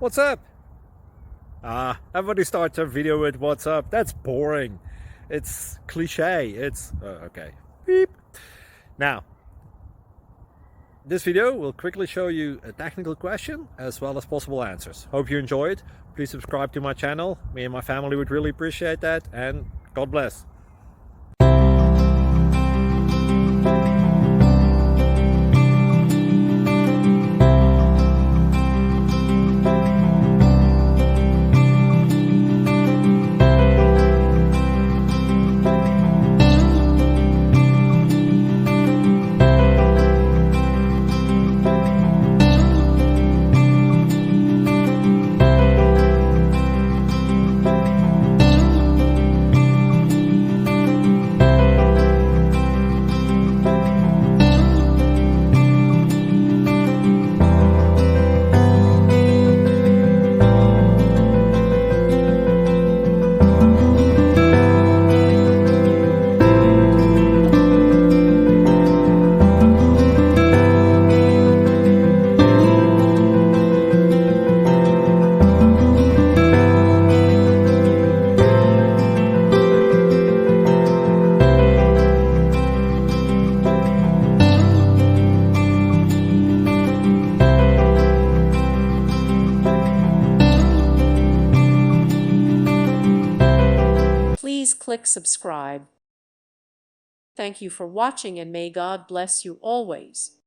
What's up? Everybody starts their video with what's up. That's boring. It's cliche. It's okay. Beep. Now, this video will quickly show you a technical question as well as possible answers. Hope you enjoyed. Please subscribe to my channel. Me and my family would really appreciate that, and God bless. Please click subscribe. Thank you for watching, and may God bless you always.